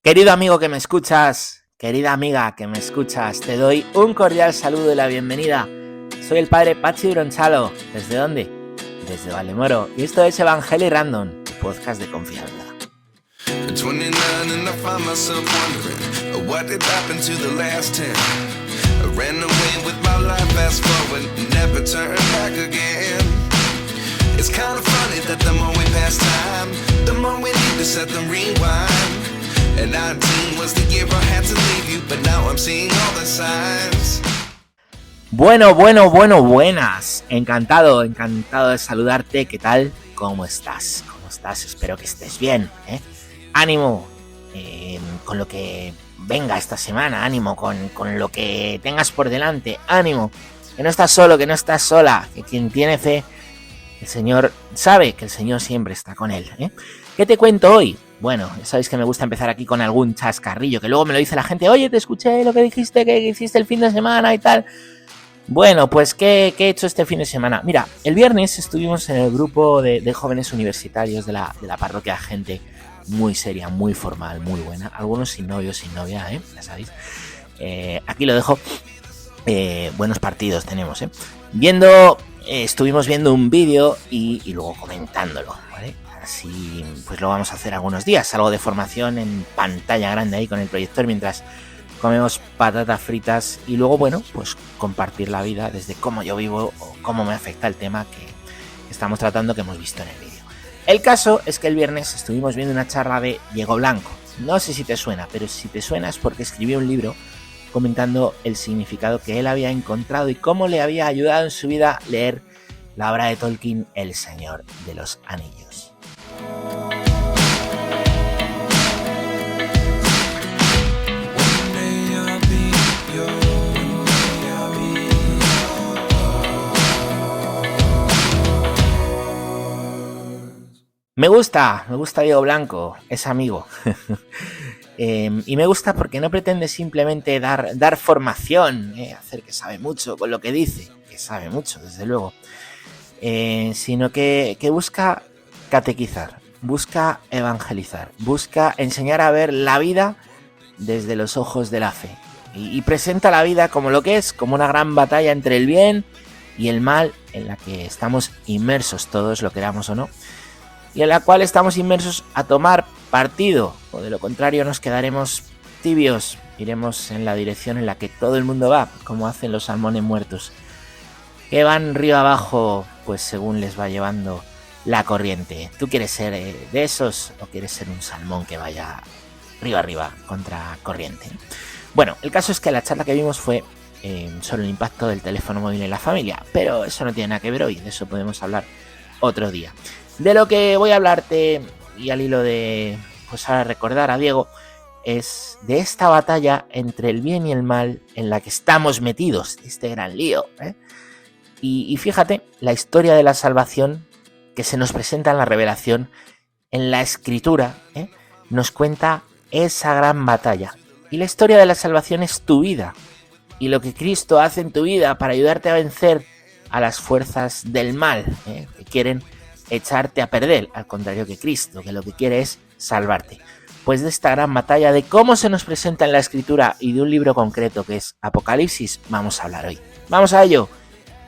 Querido amigo que me escuchas, querida amiga que me escuchas, te doy un cordial saludo y la bienvenida. Soy el padre Pachi Bronchalo. ¿Desde dónde? Desde Valdemoro. Y esto es Evangelii Random, tu podcast de confianza. It's kind of funny that the more we pass time, the more we need to set them rewind. And 19 was the year I had to leave you, but now I'm seeing all the signs. Buenas. Encantado de saludarte. ¿Qué tal? ¿Cómo estás? Espero que estés bien, ¿eh? Ánimo con lo que venga esta semana, ánimo con lo que tengas por delante, ánimo. Que no estás solo, que no estás sola, que quien tiene fe, el Señor sabe que el Señor siempre está con él, ¿eh? ¿Qué te cuento hoy? Bueno, sabéis que me gusta empezar aquí con algún chascarrillo, que luego me lo dice la gente, oye, te escuché lo que dijiste, que hiciste el fin de semana y tal. Bueno, pues, ¿qué he hecho este fin de semana? Mira, el viernes estuvimos en el grupo de jóvenes universitarios de la parroquia, gente muy seria, muy formal, muy buena. Algunos sin novio, sin novia, ya sabéis. Aquí lo dejo. Buenos partidos tenemos, estuvimos viendo un vídeo y luego comentándolo, ¿vale? Así pues lo vamos a hacer algunos días, algo de formación en pantalla grande ahí con el proyector mientras comemos patatas fritas y luego, bueno, pues compartir la vida desde cómo yo vivo o cómo me afecta el tema que estamos tratando, que hemos visto en el vídeo. El caso es que el viernes estuvimos viendo una charla de Diego Blanco. No sé si te suena, pero si te suena es porque escribió un libro comentando el significado que él había encontrado y cómo le había ayudado en su vida leer la obra de Tolkien, El Señor de los Anillos. Me gusta Diego Blanco, es amigo. Y me gusta porque no pretende simplemente dar formación, hacer que sabe mucho con lo que dice, que sabe mucho, desde luego, sino que busca catequizar, busca evangelizar, busca enseñar a ver la vida desde los ojos de la fe y presenta la vida como lo que es, como una gran batalla entre el bien y el mal en la que estamos inmersos todos, lo queramos o no, y en la cual estamos inmersos a tomar partido, o de lo contrario nos quedaremos tibios, iremos en la dirección en la que todo el mundo va, como hacen los salmones muertos, que van río abajo, pues según les va llevando la corriente. ¿Tú quieres ser de esos o quieres ser un salmón que vaya río arriba contra corriente? Bueno, el caso es que la charla que vimos fue sobre el impacto del teléfono móvil en la familia, pero eso no tiene nada que ver hoy, de eso podemos hablar otro día. De lo que voy a hablarte, y al hilo de, pues ahora recordar a Diego, es de esta batalla entre el bien y el mal en la que estamos metidos, este gran lío, ¿eh? Y fíjate, la historia de la salvación que se nos presenta en la revelación, en la escritura, nos cuenta esa gran batalla. Y la historia de la salvación es tu vida, y lo que Cristo hace en tu vida para ayudarte a vencer a las fuerzas del mal, que quieren echarte a perder, al contrario que Cristo, que lo que quiere es salvarte. Pues de esta gran batalla, de cómo se nos presenta en la escritura y de un libro concreto que es Apocalipsis, vamos a hablar hoy. Vamos a ello,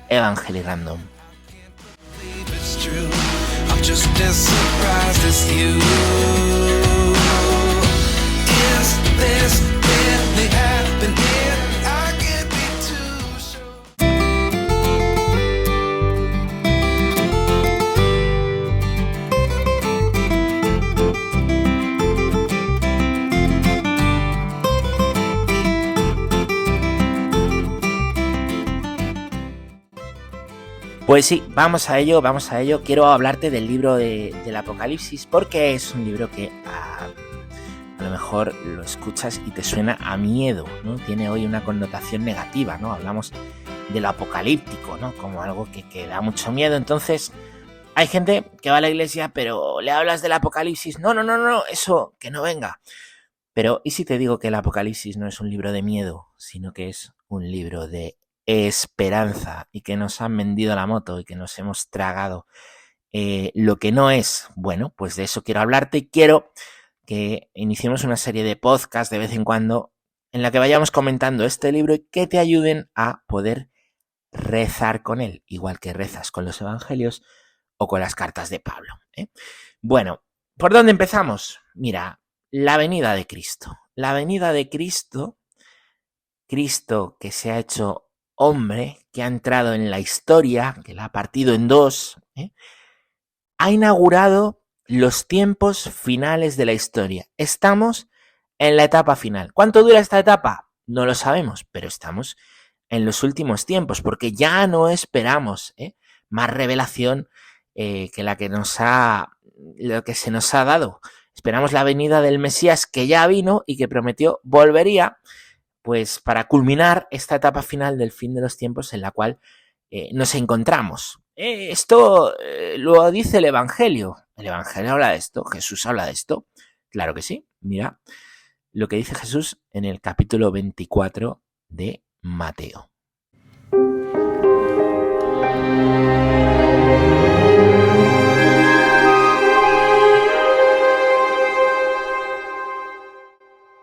Evangelii Random. Pues sí, vamos a ello. Quiero hablarte del libro del Apocalipsis porque es un libro que a lo mejor lo escuchas y te suena a miedo, ¿no? Tiene hoy una connotación negativa, ¿no? Hablamos de lo apocalíptico, ¿no? Como algo que da mucho miedo. Entonces, hay gente que va a la iglesia, pero le hablas del Apocalipsis. No, eso, que no venga. Pero, ¿y si te digo que el Apocalipsis no es un libro de miedo, sino que es un libro de esperanza y que nos han vendido la moto y que nos hemos tragado lo que no es? Bueno, pues de eso quiero hablarte y quiero que iniciemos una serie de podcasts de vez en cuando en la que vayamos comentando este libro y que te ayuden a poder rezar con él, igual que rezas con los evangelios o con las cartas de Pablo. Bueno, ¿por dónde empezamos? Mira, la venida de Cristo. La venida de Cristo, Cristo que se ha hecho hombre, que ha entrado en la historia, que la ha partido en dos, ha inaugurado los tiempos finales de la historia. Estamos en la etapa final. ¿Cuánto dura esta etapa? No lo sabemos, pero estamos en los últimos tiempos, porque ya no esperamos más revelación que lo que se nos ha dado. Esperamos la venida del Mesías, que ya vino y que prometió volvería, pues para culminar esta etapa final del fin de los tiempos en la cual nos encontramos. Esto lo dice el Evangelio. El Evangelio habla de esto, Jesús habla de esto. Claro que sí. Mira lo que dice Jesús en el capítulo 24 de Mateo.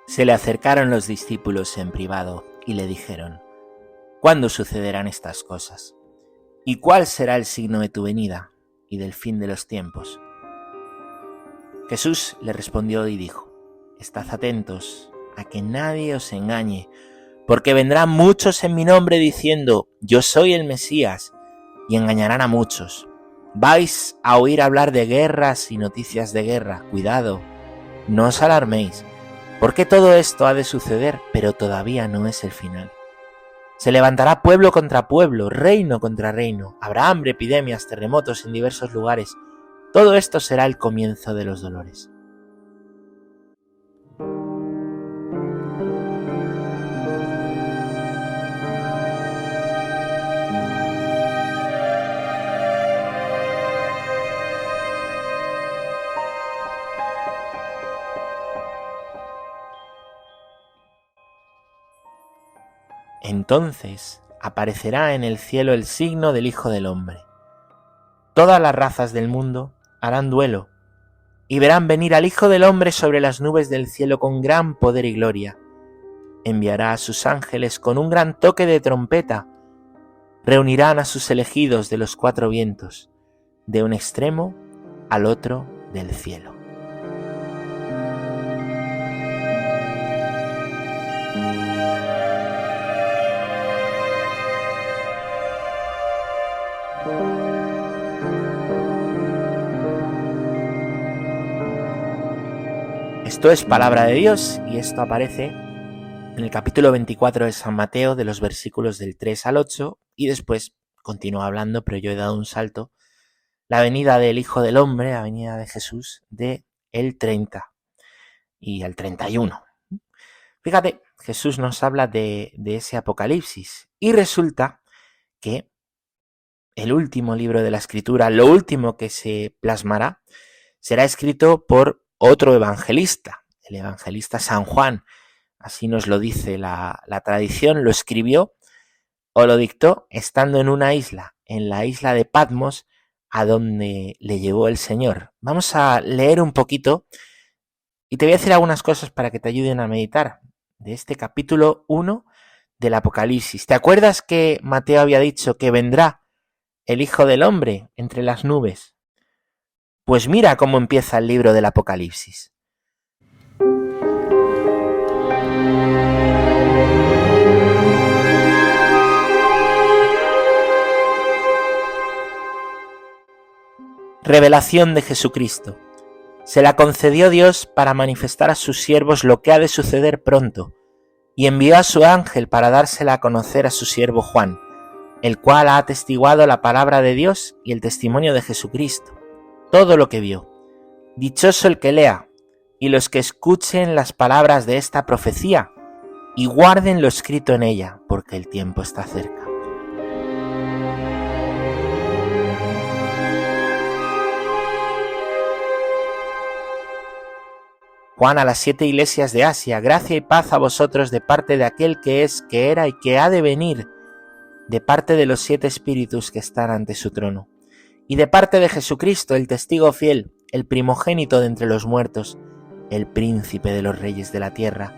Se le acercaron los discípulos en privado y le dijeron: ¿cuándo sucederán estas cosas? ¿Y cuál será el signo de tu venida y del fin de los tiempos? Jesús le respondió y dijo: estad atentos a que nadie os engañe, porque vendrán muchos en mi nombre diciendo: yo soy el Mesías, y engañarán a muchos. Vais a oír hablar de guerras y noticias de guerra. Cuidado, no os alarméis, porque todo esto ha de suceder, pero todavía no es el final. Se levantará pueblo contra pueblo, reino contra reino. Habrá hambre, epidemias, terremotos en diversos lugares. Todo esto será el comienzo de los dolores. Entonces aparecerá en el cielo el signo del Hijo del Hombre. Todas las razas del mundo harán duelo y verán venir al Hijo del Hombre sobre las nubes del cielo con gran poder y gloria. Enviará a sus ángeles con un gran toque de trompeta. Reunirán a sus elegidos de los cuatro vientos, de un extremo al otro del cielo. Esto es palabra de Dios y esto aparece en el capítulo 24 de San Mateo, de los versículos del 3 al 8, y después continúa hablando, pero yo he dado un salto, la venida del Hijo del Hombre, la venida de Jesús, de el 30 y el 31. Fíjate, Jesús nos habla de ese Apocalipsis y resulta que el último libro de la Escritura, lo último que se plasmará, será escrito por otro evangelista, el evangelista San Juan. Así nos lo dice la tradición, lo escribió o lo dictó estando en una isla, en la isla de Patmos, a donde le llevó el Señor. Vamos a leer un poquito y te voy a decir algunas cosas para que te ayuden a meditar de este capítulo 1 del Apocalipsis. ¿Te acuerdas que Mateo había dicho que vendrá el Hijo del Hombre entre las nubes? Pues mira cómo empieza el libro del Apocalipsis. Revelación de Jesucristo. Se la concedió Dios para manifestar a sus siervos lo que ha de suceder pronto, y envió a su ángel para dársela a conocer a su siervo Juan, el cual ha atestiguado la palabra de Dios y el testimonio de Jesucristo, todo lo que vio. Dichoso el que lea, y los que escuchen las palabras de esta profecía, y guarden lo escrito en ella, porque el tiempo está cerca. Juan a las 7 iglesias de Asia: gracia y paz a vosotros de parte de aquel que es, que era y que ha de venir, de parte de los 7 espíritus que están ante su trono, y de parte de Jesucristo, el testigo fiel, el primogénito de entre los muertos, el príncipe de los reyes de la tierra,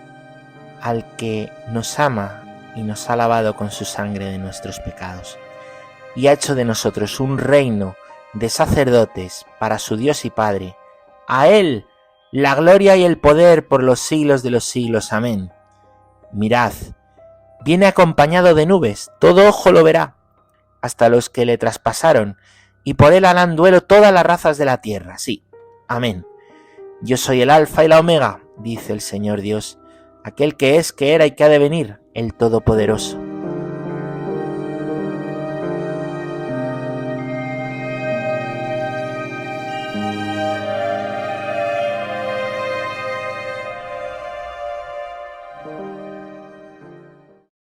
al que nos ama y nos ha lavado con su sangre de nuestros pecados, y ha hecho de nosotros un reino de sacerdotes para su Dios y Padre. A Él la gloria y el poder por los siglos de los siglos. Amén. Mirad, viene acompañado de nubes, todo ojo lo verá, hasta los que le traspasaron, y por Él harán duelo todas las razas de la tierra. Sí, amén. Yo soy el Alfa y la Omega, dice el Señor Dios, aquel que es, que era y que ha de venir, el Todopoderoso.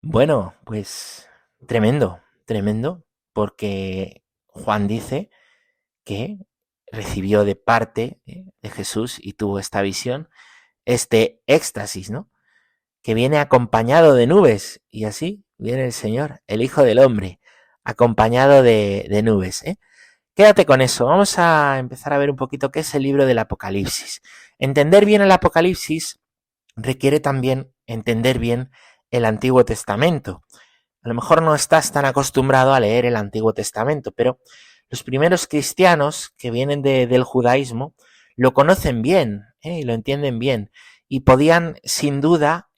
Bueno, pues tremendo, tremendo, porque Juan dice que recibió de parte de Jesús y tuvo esta visión, este éxtasis, ¿no? Que viene acompañado de nubes, y así viene el Señor, el Hijo del Hombre, acompañado de nubes. Quédate con eso, vamos a empezar a ver un poquito qué es el libro del Apocalipsis. Entender bien el Apocalipsis requiere también entender bien el Antiguo Testamento. A lo mejor no estás tan acostumbrado a leer el Antiguo Testamento, pero los primeros cristianos que vienen del judaísmo lo conocen bien y lo entienden bien, y podían sin duda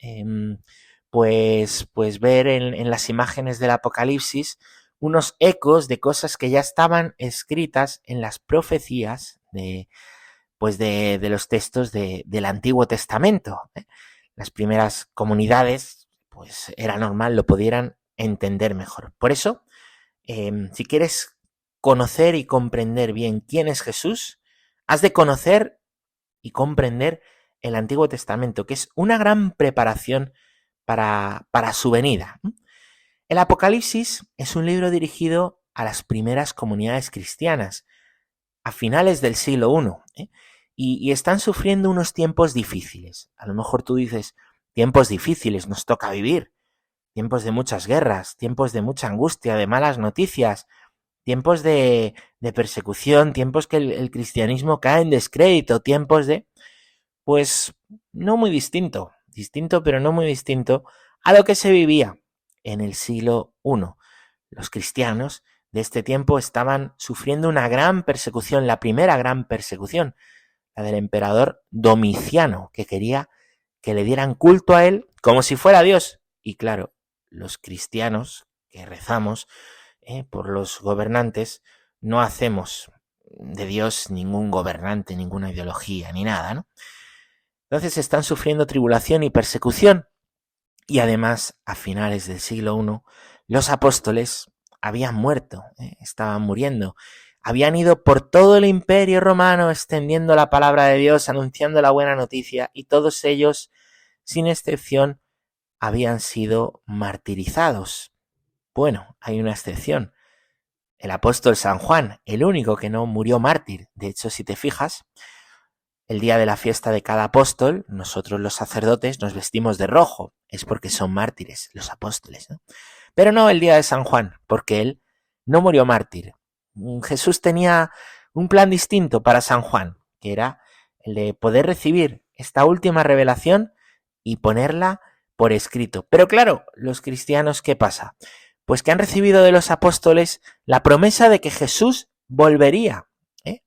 pues ver en las imágenes del Apocalipsis unos ecos de cosas que ya estaban escritas en las profecías de los textos del Antiguo Testamento. Las primeras comunidades, pues era normal, lo pudieran entender mejor. Por eso, si quieres conocer y comprender bien quién es Jesús, has de conocer y comprender el Antiguo Testamento, que es una gran preparación para su venida. El Apocalipsis es un libro dirigido a las primeras comunidades cristianas, a finales del siglo I, y están sufriendo unos tiempos difíciles. A lo mejor tú dices, tiempos difíciles, nos toca vivir, tiempos de muchas guerras, tiempos de mucha angustia, de malas noticias, tiempos de persecución, tiempos que el cristianismo cae en descrédito, tiempos de... Pues no muy distinto, pero no muy distinto a lo que se vivía en el siglo I. Los cristianos de este tiempo estaban sufriendo una gran persecución, la primera gran persecución, la del emperador Domiciano, que quería que le dieran culto a él como si fuera Dios. Y claro, los cristianos que rezamos por los gobernantes, no hacemos de Dios ningún gobernante, ninguna ideología, ni nada, ¿no? Entonces están sufriendo tribulación y persecución. Y además, a finales del siglo I, los apóstoles habían muerto, estaban muriendo. Habían ido por todo el imperio romano extendiendo la palabra de Dios, anunciando la buena noticia, y todos ellos, sin excepción, habían sido martirizados. Bueno, hay una excepción. El apóstol San Juan, el único que no murió mártir. De hecho, si te fijas, el día de la fiesta de cada apóstol, nosotros los sacerdotes nos vestimos de rojo. Es porque son mártires, los apóstoles, ¿no? Pero no el día de San Juan, porque él no murió mártir. Jesús tenía un plan distinto para San Juan, que era el de poder recibir esta última revelación y ponerla por escrito. Pero claro, los cristianos, ¿qué pasa? Pues que han recibido de los apóstoles la promesa de que Jesús volvería.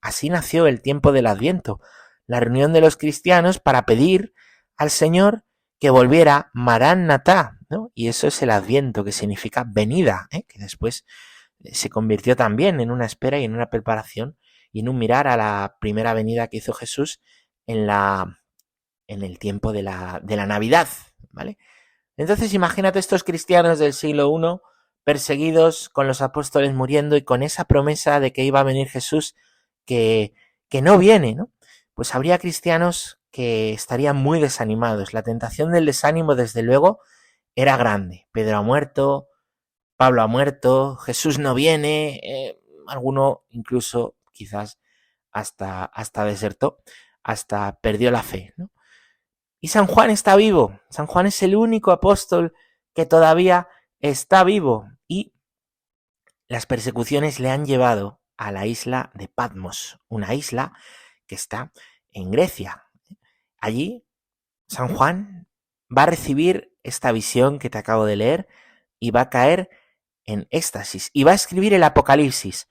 Así nació el tiempo del Adviento, la reunión de los cristianos para pedir al Señor que volviera Marán-Natá, ¿no? Y eso es el Adviento, que significa venida, que después se convirtió también en una espera y en una preparación y en un mirar a la primera venida que hizo Jesús en el tiempo de la Navidad, ¿vale? Entonces imagínate estos cristianos del siglo I perseguidos, con los apóstoles muriendo y con esa promesa de que iba a venir Jesús que no viene, ¿no? Pues habría cristianos que estarían muy desanimados. La tentación del desánimo, desde luego, era grande. Pedro ha muerto, Pablo ha muerto, Jesús no viene, alguno incluso quizás hasta desertó, hasta perdió la fe, ¿no? Y San Juan está vivo. San Juan es el único apóstol que todavía está vivo. Y las persecuciones le han llevado a la isla de Patmos, una isla que está en Grecia. allí San Juan va a recibir esta visión que te acabo de leer y va a caer en éxtasis y va a escribir el Apocalipsis,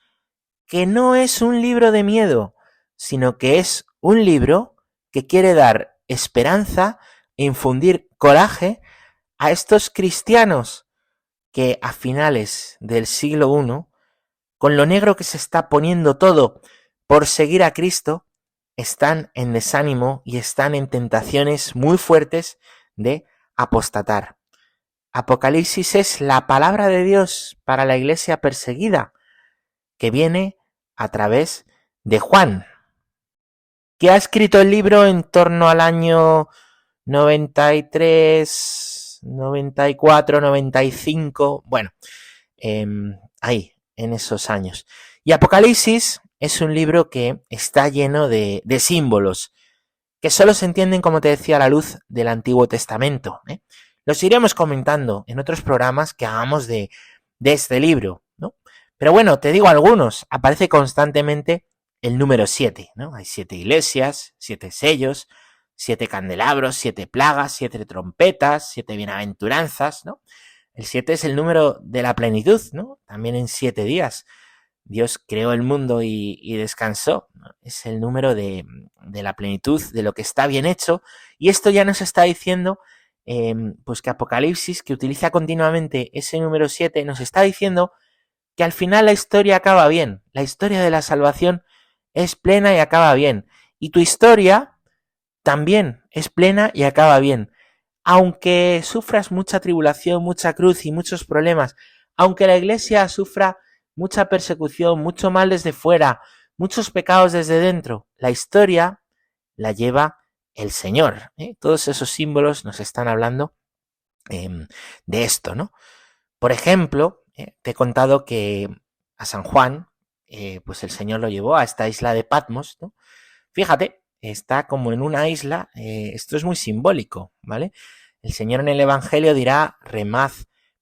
que no es un libro de miedo, sino que es un libro que quiere dar esperanza e infundir coraje a estos cristianos que a finales del siglo I, con lo negro que se está poniendo todo por seguir a Cristo, están en desánimo y están en tentaciones muy fuertes de apostatar. Apocalipsis es la palabra de Dios para la iglesia perseguida, que viene a través de Juan, que ha escrito el libro en torno al año 93, 94, 95, bueno, ahí, en esos años. Y Apocalipsis es un libro que está lleno de símbolos, que solo se entienden, como te decía, a la luz del Antiguo Testamento. Los iremos comentando en otros programas que hagamos de este libro, ¿no? Pero bueno, te digo algunos. Aparece constantemente el número 7, ¿no? Hay 7 iglesias, 7 sellos, 7 candelabros, 7 plagas, 7 trompetas, 7 bienaventuranzas, ¿no? El 7 es el número de la plenitud, ¿no? También en 7 días Dios creó el mundo y descansó, ¿no? Es el número de la plenitud, de lo que está bien hecho. Y esto ya nos está diciendo, pues que Apocalipsis, que utiliza continuamente ese número 7, nos está diciendo que al final la historia acaba bien. La historia de la salvación es plena y acaba bien. Y tu historia también es plena y acaba bien. Aunque sufras mucha tribulación, mucha cruz y muchos problemas, aunque la iglesia sufra mucha persecución, mucho mal desde fuera, muchos pecados desde dentro, la historia la lleva el Señor. Todos esos símbolos nos están hablando de esto, ¿no? Por ejemplo, te he contado que a San Juan, pues el Señor lo llevó a esta isla de Patmos, ¿no? Fíjate, está como en una isla, esto es muy simbólico, ¿vale? El Señor en el Evangelio dirá, remad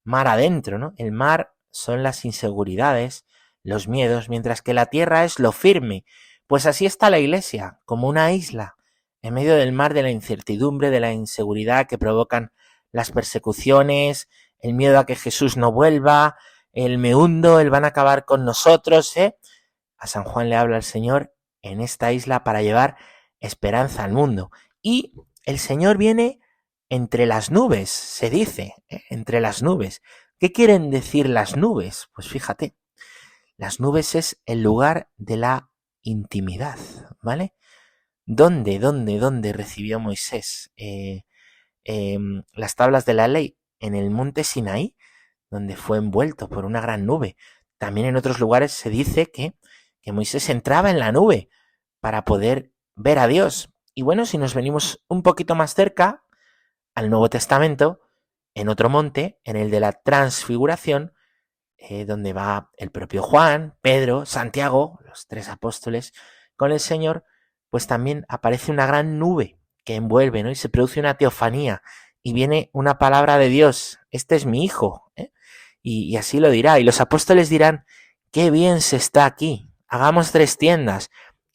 mar adentro, ¿no? El mar son las inseguridades, los miedos, mientras que la tierra es lo firme. Pues así está la iglesia, como una isla, en medio del mar de la incertidumbre, de la inseguridad que provocan las persecuciones, el miedo a que Jesús no vuelva, el me hundo, el van a acabar con nosotros, ¿eh? A San Juan le habla el Señor en esta isla para llevar esperanza al mundo. Y el Señor viene entre las nubes, se dice, entre las nubes. ¿Qué quieren decir las nubes? Pues fíjate, las nubes es el lugar de la intimidad, ¿vale? ¿Dónde recibió Moisés las tablas de la ley? En el monte Sinaí, donde fue envuelto por una gran nube. También en otros lugares se dice que Moisés entraba en la nube para poder ver a Dios. Y bueno, si nos venimos un poquito más cerca al Nuevo Testamento, en otro monte, en el de la Transfiguración, donde va el propio Juan, Pedro, Santiago, los 3 apóstoles, con el Señor, pues también aparece una gran nube que envuelve, ¿no? Y se produce una teofanía y viene una palabra de Dios, este es mi hijo, ¿eh? Y así lo dirá. Y los apóstoles dirán, qué bien se está aquí, hagamos 3 tiendas.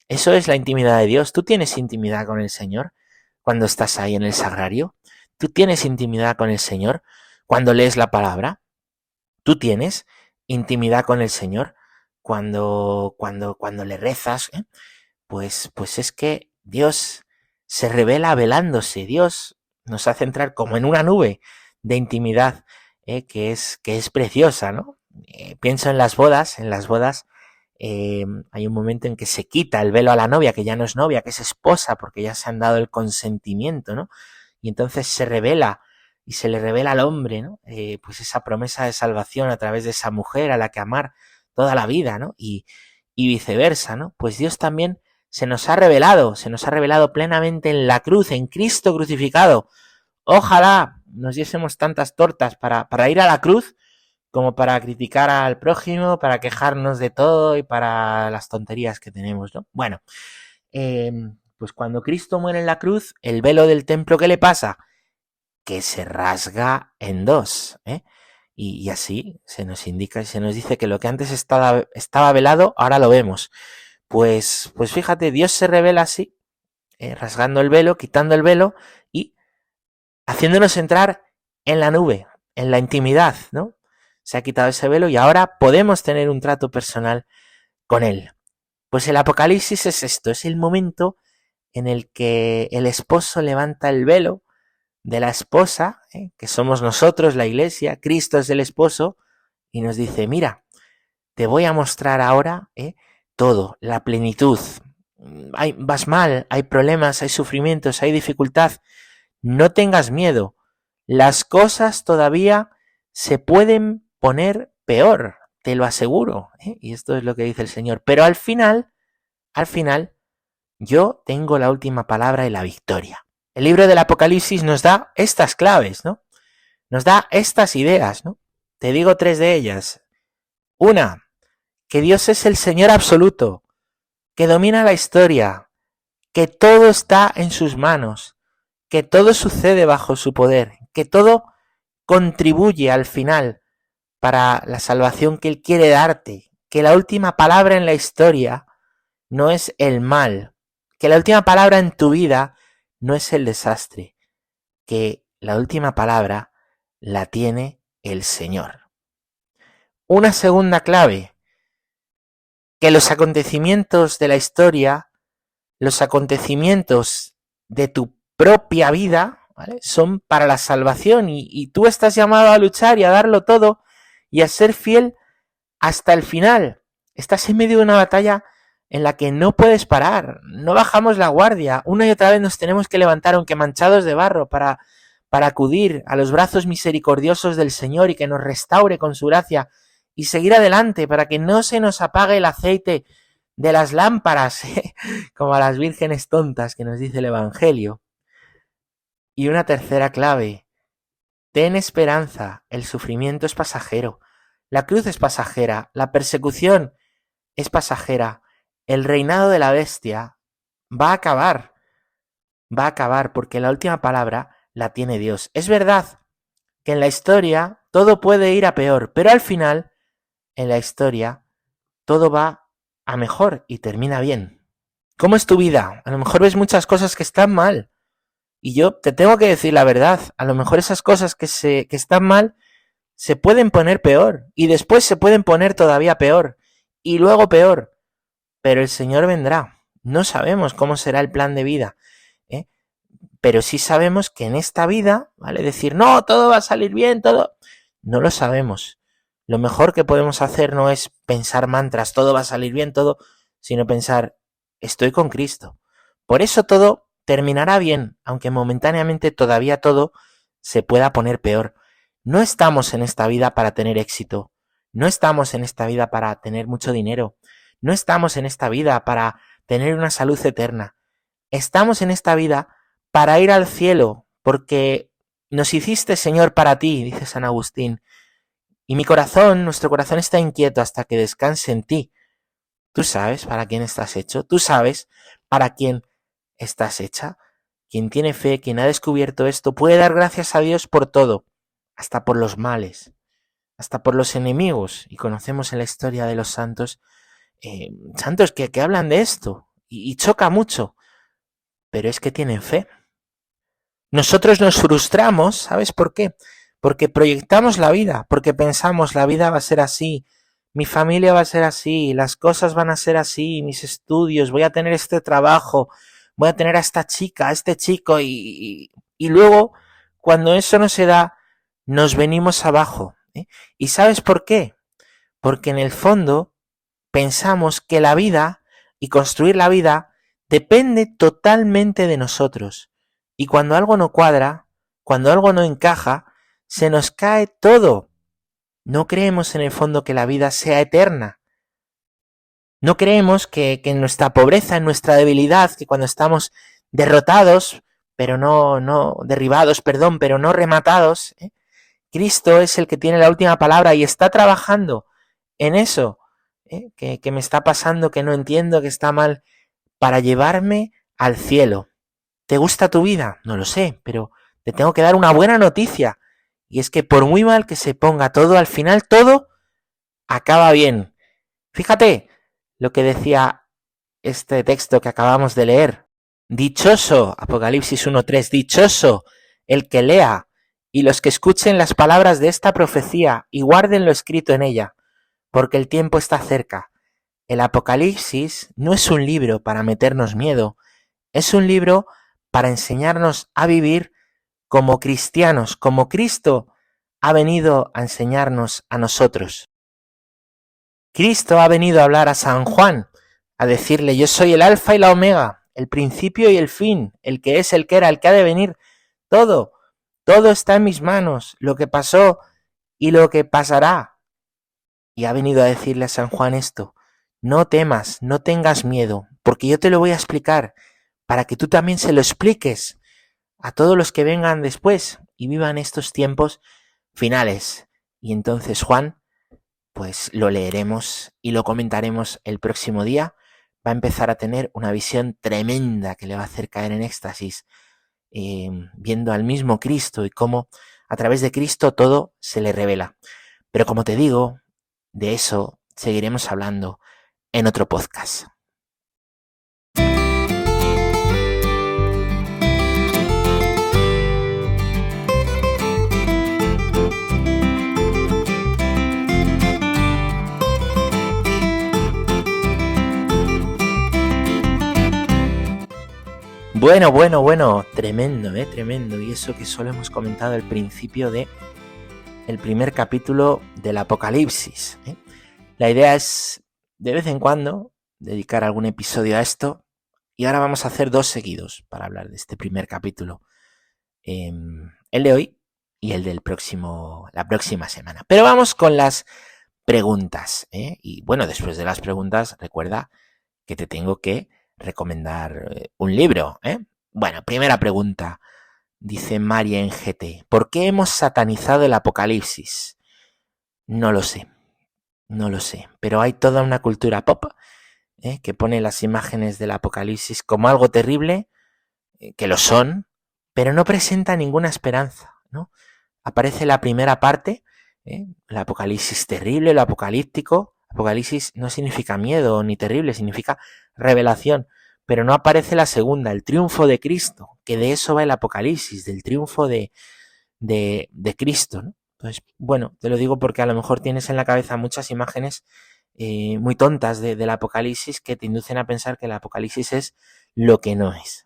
Eso es la intimidad de Dios. ¿Tú tienes intimidad con el Señor cuando estás ahí en el sagrario? ¿Tú tienes intimidad con el Señor cuando lees la palabra? ¿Tú tienes intimidad con el Señor cuando le rezas? Pues es que Dios se revela velándose. Dios nos hace entrar como en una nube de intimidad, que es preciosa, ¿no? Pienso en las bodas. En las bodas hay un momento en que se quita el velo a la novia, que ya no es novia, que es esposa, porque ya se han dado el consentimiento, ¿no? Y entonces se revela y se le revela al hombre, ¿no? Pues esa promesa de salvación a través de esa mujer a la que amar toda la vida, ¿no? Y viceversa, ¿no? Pues Dios también se nos ha revelado plenamente en la cruz, en Cristo crucificado. Ojalá nos diésemos tantas tortas para ir a la cruz como para criticar al prójimo, para quejarnos de todo y para las tonterías que tenemos, ¿no? Bueno, pues cuando Cristo muere en la cruz, el velo del templo, ¿qué le pasa? Que se rasga en dos, ¿eh? Y así se nos indica y se nos dice que lo que antes estaba velado, ahora lo vemos. Pues fíjate, Dios se revela así rasgando el velo, quitando el velo y haciéndonos entrar en la nube, en la intimidad, ¿no? Se ha quitado ese velo y ahora podemos tener un trato personal con Él. Pues el Apocalipsis es esto, es el momento en el que el esposo levanta el velo de la esposa, que somos nosotros, la iglesia, Cristo es el esposo, y nos dice, mira, te voy a mostrar ahora todo, la plenitud. Vas mal, hay problemas, hay sufrimientos, hay dificultad. No tengas miedo. Las cosas todavía se pueden poner peor, te lo aseguro. Y esto es lo que dice el Señor. Pero al final, yo tengo la última palabra y la victoria. El libro del Apocalipsis nos da estas claves, ¿no? Nos da estas ideas, ¿no? Te digo 3 de ellas. Una, que Dios es el Señor absoluto, que domina la historia, que todo está en sus manos, que todo sucede bajo su poder, que todo contribuye al final para la salvación que Él quiere darte, que la última palabra en la historia no es el mal, que la última palabra en tu vida no es el desastre, que la última palabra la tiene el Señor. Una segunda clave, que los acontecimientos de la historia, los acontecimientos de tu propia vida, ¿vale?, son para la salvación y tú estás llamado a luchar y a darlo todo y a ser fiel hasta el final. Estás en medio de una batalla en la que no puedes parar, no bajamos la guardia, una y otra vez nos tenemos que levantar aunque manchados de barro para acudir a los brazos misericordiosos del Señor y que nos restaure con su gracia y seguir adelante para que no se nos apague el aceite de las lámparas, como a las vírgenes tontas que nos dice el Evangelio. Y una tercera clave, ten esperanza, el sufrimiento es pasajero, la cruz es pasajera, la persecución es pasajera, el reinado de la bestia va a acabar porque la última palabra la tiene Dios. Es verdad que en la historia todo puede ir a peor, pero al final, en la historia, todo va a mejor y termina bien. ¿Cómo es tu vida? A lo mejor ves muchas cosas que están mal. Y yo te tengo que decir la verdad. A lo mejor esas cosas que están mal se pueden poner peor. Y después se pueden poner todavía peor. Y luego peor. Pero el Señor vendrá. No sabemos cómo será el plan de vida. Pero sí sabemos que en esta vida, ¿vale? Decir, no, todo va a salir bien, todo. No lo sabemos. Lo mejor que podemos hacer no es pensar mantras, todo va a salir bien, todo, sino pensar, estoy con Cristo. Por eso todo terminará bien, aunque momentáneamente todavía todo se pueda poner peor. No estamos en esta vida para tener éxito. No estamos en esta vida para tener mucho dinero. No estamos en esta vida para tener una salud eterna. Estamos en esta vida para ir al cielo, porque nos hiciste, Señor, para ti, dice San Agustín. Y nuestro corazón está inquieto hasta que descanse en ti. Tú sabes para quién estás hecho, tú sabes para quién estás hecha. Quien tiene fe, quien ha descubierto esto, puede dar gracias a Dios por todo, hasta por los males, hasta por los enemigos. Y conocemos en la historia de los santos, santos que hablan de esto, y choca mucho, pero es que tienen fe. Nosotros nos frustramos, ¿sabes por qué? Porque proyectamos la vida, porque pensamos la vida va a ser así, mi familia va a ser así, las cosas van a ser así, mis estudios, voy a tener este trabajo, voy a tener a esta chica, a este chico y luego cuando eso no se da, nos venimos abajo. ¿Y sabes por qué? Porque en el fondo pensamos que la vida y construir la vida depende totalmente de nosotros. Y cuando algo no cuadra, cuando algo no encaja, se nos cae todo. No creemos en el fondo que la vida sea eterna. No creemos que en nuestra pobreza, en nuestra debilidad, que cuando estamos derrotados, pero no derribados, perdón, pero no rematados, Cristo es el que tiene la última palabra y está trabajando en eso que me está pasando, que no entiendo, que está mal, para llevarme al cielo. ¿Te gusta tu vida? No lo sé, pero te tengo que dar una buena noticia. Y es que por muy mal que se ponga todo, al final todo acaba bien. Fíjate lo que decía este texto que acabamos de leer. Dichoso, Apocalipsis 1:3, dichoso el que lea y los que escuchen las palabras de esta profecía y guarden lo escrito en ella, porque el tiempo está cerca. El Apocalipsis no es un libro para meternos miedo, es un libro para enseñarnos a vivir como cristianos, como Cristo ha venido a enseñarnos a nosotros. Cristo ha venido a hablar a San Juan, a decirle: yo soy el alfa y la omega, el principio y el fin, el que es, el que era, el que ha de venir. Todo está en mis manos, lo que pasó y lo que pasará. Y ha venido a decirle a San Juan esto: no temas, no tengas miedo, porque yo te lo voy a explicar, para que tú también se lo expliques a todos los que vengan después y vivan estos tiempos finales. Y entonces Juan, pues lo leeremos y lo comentaremos el próximo día. Va a empezar a tener una visión tremenda que le va a hacer caer en éxtasis, viendo al mismo Cristo y cómo a través de Cristo todo se le revela. Pero como te digo, de eso seguiremos hablando en otro podcast. Bueno, tremendo, tremendo. Y eso que solo hemos comentado al principio de el primer capítulo del Apocalipsis. La idea es, de vez en cuando, dedicar algún episodio a esto. Y ahora vamos a hacer 2 seguidos para hablar de este primer capítulo. El de hoy y el del la próxima semana. Pero vamos con las preguntas. Y bueno, después de las preguntas, recuerda que te tengo que recomendar un libro. Bueno, primera pregunta. Dice María en GT: ¿por qué hemos satanizado el Apocalipsis? No lo sé, pero hay toda una cultura pop que pone las imágenes del Apocalipsis como algo terrible, que lo son, pero no presenta ninguna esperanza, ¿no? Aparece la primera parte, el Apocalipsis terrible, lo apocalíptico. Apocalipsis no significa miedo ni terrible, significa revelación. Pero no aparece la segunda, el triunfo de Cristo, que de eso va el Apocalipsis, del triunfo de Cristo, ¿no? Entonces, bueno, te lo digo porque a lo mejor tienes en la cabeza muchas imágenes muy tontas del Apocalipsis que te inducen a pensar que el Apocalipsis es lo que no es.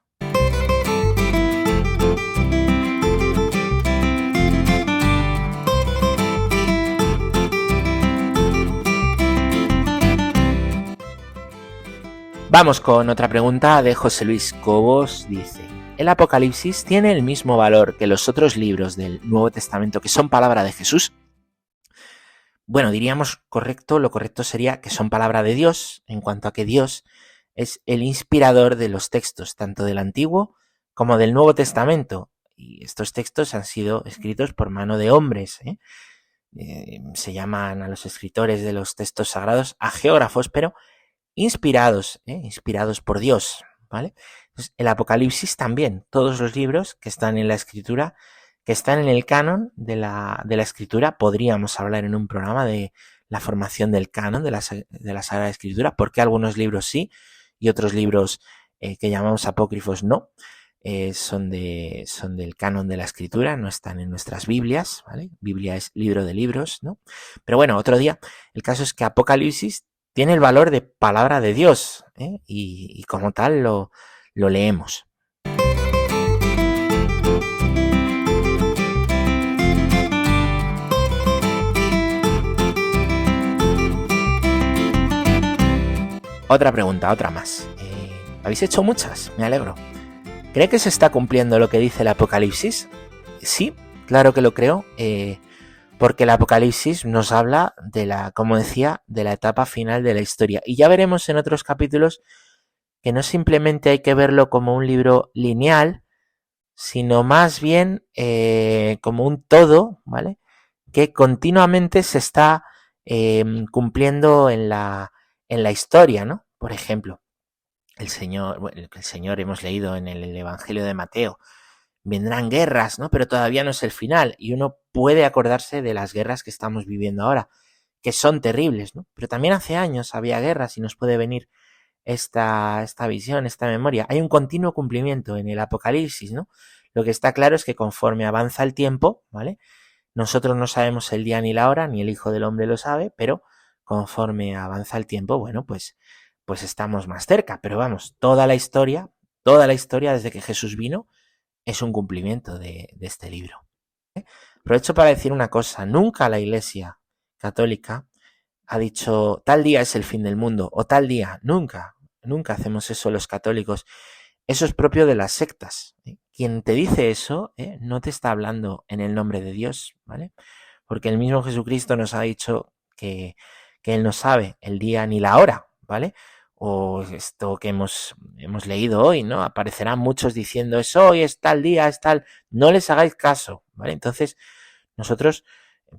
Vamos con otra pregunta de José Luis Cobos. Dice: ¿el Apocalipsis tiene el mismo valor que los otros libros del Nuevo Testamento que son palabra de Jesús? Bueno, diríamos lo correcto sería que son palabra de Dios, en cuanto a que Dios es el inspirador de los textos, tanto del Antiguo como del Nuevo Testamento. Y estos textos han sido escritos por mano de hombres. Se llaman a los escritores de los textos sagrados agiógrafos, pero inspirados por Dios, ¿vale? Entonces, el Apocalipsis también, todos los libros que están en la Escritura, que están en el canon de la Escritura, podríamos hablar en un programa de la formación del canon de la Sagrada Escritura, porque algunos libros sí y otros libros que llamamos apócrifos no, son del canon de la Escritura, no están en nuestras Biblias, ¿vale? Biblia es libro de libros, ¿no? Pero bueno, otro día, el caso es que Apocalipsis tiene el valor de palabra de Dios, y como tal lo leemos. Otra pregunta, otra más. ¿Habéis hecho muchas? Me alegro. ¿Cree que se está cumpliendo lo que dice el Apocalipsis? Sí, claro que lo creo. Porque el Apocalipsis nos habla como decía, de la etapa final de la historia. Y ya veremos en otros capítulos que no simplemente hay que verlo como un libro lineal, sino más bien como un todo, ¿vale? Que continuamente se está cumpliendo en la historia, ¿no? Por ejemplo, el Señor hemos leído en el Evangelio de Mateo: vendrán guerras, ¿no? Pero todavía no es el final, y uno puede acordarse de las guerras que estamos viviendo ahora, que son terribles, ¿no? Pero también hace años había guerras y nos puede venir esta visión, esta memoria. Hay un continuo cumplimiento en el Apocalipsis, ¿no? Lo que está claro es que conforme avanza el tiempo, ¿vale? Nosotros no sabemos el día ni la hora, ni el Hijo del Hombre lo sabe, pero conforme avanza el tiempo, bueno, pues estamos más cerca. Pero vamos, toda la historia desde que Jesús vino, es un cumplimiento de este libro. Aprovecho para decir una cosa, nunca la Iglesia Católica ha dicho tal día es el fin del mundo o tal día, nunca hacemos eso los católicos. Eso es propio de las sectas. Quien te dice eso no te está hablando en el nombre de Dios, ¿vale? Porque el mismo Jesucristo nos ha dicho que Él no sabe el día ni la hora, ¿vale? O esto que hemos leído hoy, ¿no? Aparecerán muchos diciendo es hoy, es tal día, es tal. No les hagáis caso, ¿vale? Entonces, nosotros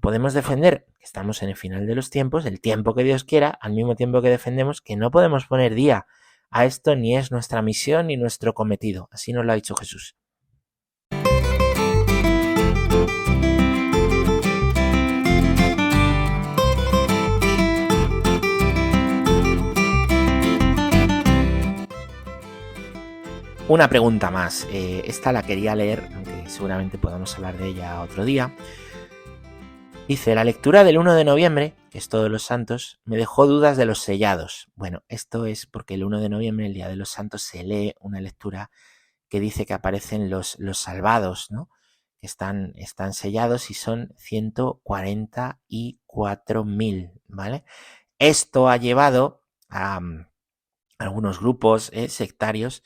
podemos defender que estamos en el final de los tiempos, el tiempo que Dios quiera, al mismo tiempo que defendemos que no podemos poner día a esto, ni es nuestra misión ni nuestro cometido. Así nos lo ha dicho Jesús. Una pregunta más. Esta la quería leer, aunque seguramente podamos hablar de ella otro día. Dice, la lectura del 1 de noviembre, que es Todos los Santos, me dejó dudas de los sellados. Bueno, esto es porque el 1 de noviembre, el Día de los Santos, se lee una lectura que dice que aparecen los salvados, ¿no? Que están sellados y son 144.000, ¿vale? Esto ha llevado a algunos grupos sectarios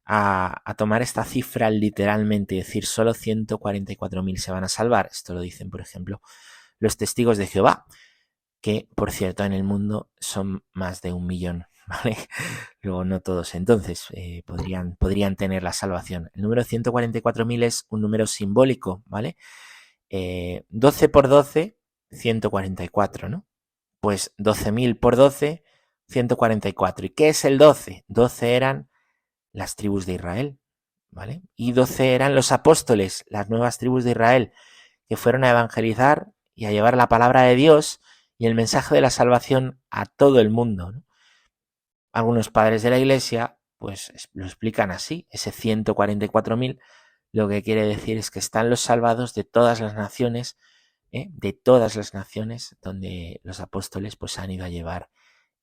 a tomar esta cifra literalmente, es decir, solo 144.000 se van a salvar. Esto lo dicen, por ejemplo, los testigos de Jehová, que, por cierto, en el mundo son más de 1 millón, ¿vale? Luego no todos, entonces, podrían tener la salvación. El número 144.000 es un número simbólico, ¿vale? 12 por 12, 144, ¿no? Pues 12.000 por 12, 144. ¿Y qué es el 12? 12 eran las tribus de Israel, ¿vale? Y 12 eran los apóstoles, las nuevas tribus de Israel, que fueron a evangelizar y a llevar la palabra de Dios y el mensaje de la salvación a todo el mundo, ¿no? Algunos padres de la Iglesia pues lo explican así, ese 144.000 lo que quiere decir es que están los salvados de todas las naciones, donde los apóstoles pues han ido a llevar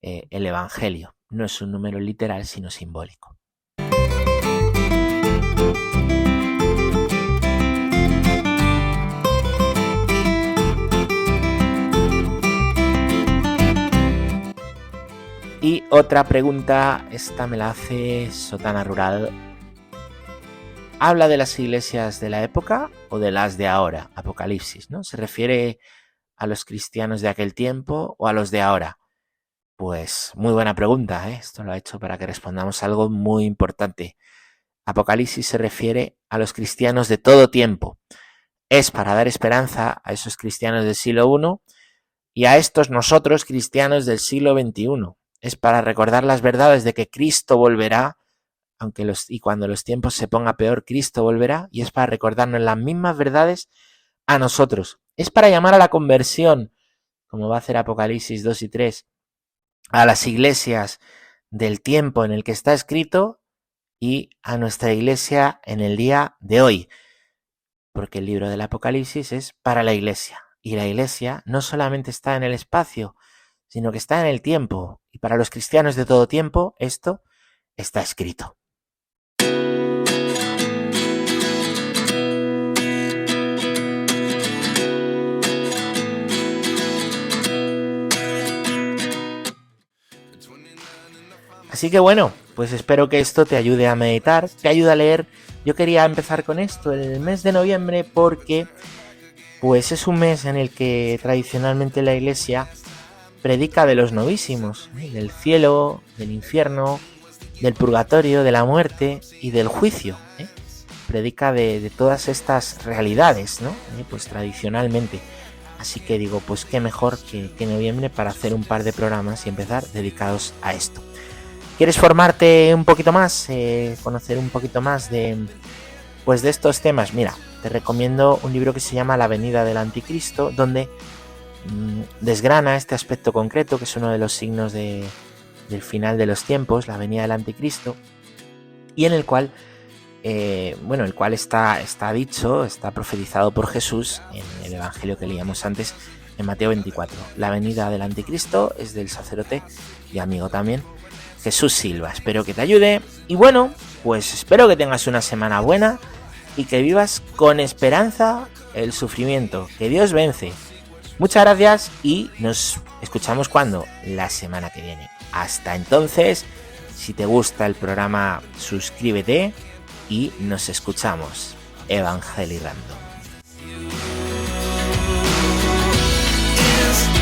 el evangelio. No es un número literal, sino simbólico. Y otra pregunta, esta me la hace Sotana Rural. ¿Habla de las iglesias de la época o de las de ahora? Apocalipsis, ¿no? ¿Se refiere a los cristianos de aquel tiempo o a los de ahora? Pues muy buena pregunta, ¿eh? Esto lo ha hecho para que respondamos algo muy importante. Apocalipsis se refiere a los cristianos de todo tiempo. Es para dar esperanza a esos cristianos del siglo I y a estos nosotros cristianos del siglo XXI. Es para recordar las verdades de que Cristo volverá, y cuando los tiempos se ponga peor, Cristo volverá, y es para recordarnos las mismas verdades a nosotros. Es para llamar a la conversión, como va a hacer Apocalipsis 2 y 3, a las iglesias del tiempo en el que está escrito y a nuestra iglesia en el día de hoy. Porque el libro del Apocalipsis es para la iglesia. Y la iglesia no solamente está en el espacio, sino que está en el tiempo. Y para los cristianos de todo tiempo, esto está escrito. Así que bueno, pues espero que esto te ayude a meditar, te ayude a leer. Yo quería empezar con esto el mes de noviembre porque pues es un mes en el que tradicionalmente la Iglesia predica de los novísimos, del cielo, del infierno, del purgatorio, de la muerte y del juicio. Predica de todas estas realidades, ¿no? Pues tradicionalmente. Así que digo, pues qué mejor que noviembre para hacer un par de programas y empezar dedicados a esto. ¿Quieres formarte un poquito más? Conocer un poquito más de estos temas. Mira, te recomiendo un libro que se llama La venida del anticristo, donde desgrana este aspecto concreto, que es uno de los signos de del final de los tiempos, la venida del anticristo, y en el cual, el cual está dicho, está profetizado por Jesús en el evangelio que leíamos antes, en Mateo 24. La venida del anticristo es del sacerdote y amigo también, Jesús Silva. Espero que te ayude y bueno, pues espero que tengas una semana buena y que vivas con esperanza el sufrimiento, que Dios vence. Muchas gracias y nos escuchamos cuando, la semana que viene. Hasta entonces, si te gusta el programa, suscríbete y nos escuchamos. Evangelizando.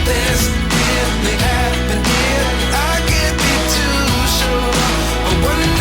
This really happened here. I can't be too sure.